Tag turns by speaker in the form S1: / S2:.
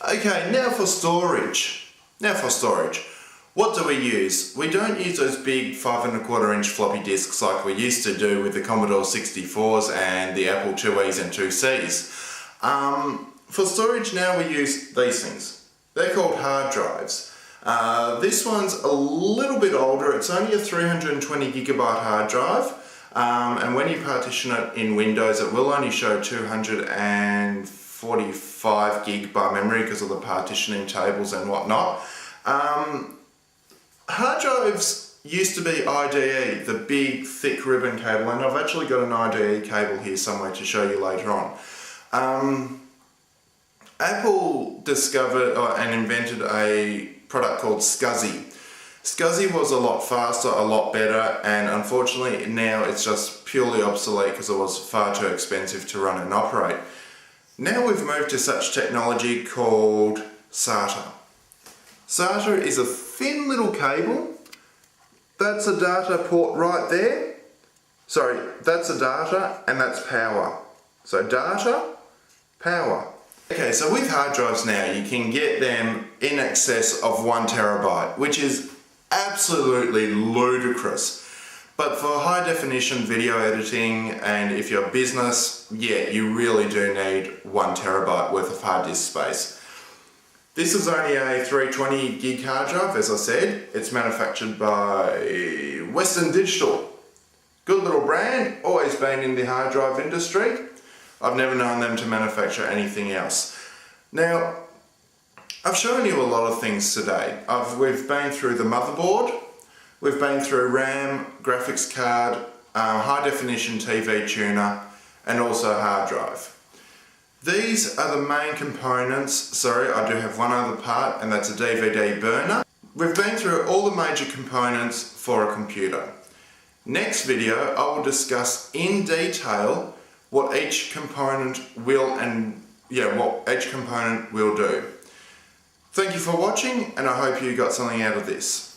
S1: Okay, now for storage. What do we use? We don't use those big 5¼ inch floppy disks like we used to do with the Commodore 64s and the Apple IIes and IIcs. For storage now we use these things. They're called hard drives. This one's a little bit older. It's only a 320 gigabyte hard drive. And when you partition it in Windows, it will only show 245 gig by memory because of the partitioning tables and whatnot. Hard drives used to be IDE, the big thick ribbon cable, and I've actually got an IDE cable here somewhere to show you later on. Apple discovered and invented a product called SCSI. SCSI was a lot faster, a lot better, and unfortunately now it's just purely obsolete because it was far too expensive to run and operate. Now we've moved to such technology called SATA. SATA is a thin little cable. That's a data port right there. Sorry, that's a data and that's power. So data, power. Okay, so with hard drives now you can get them in excess of 1 terabyte, which is absolutely ludicrous. But for high definition video editing and if you're a business, yeah, you really do need 1 terabyte worth of hard disk space. This is only a 320 gig hard drive, as I said. It's manufactured by Western Digital. Good little brand, always been in the hard drive industry. I've never known them to manufacture anything else. Now, I've shown you a lot of things today. We've been through the motherboard, we've been through RAM, graphics card, high definition TV tuner, and also hard drive. These are the main components. Sorry, I do have one other part, and that's a DVD burner. We've been through all the major components for a computer. Next video, I will discuss in detail what each component will do. Thank you for watching, and I hope you got something out of this.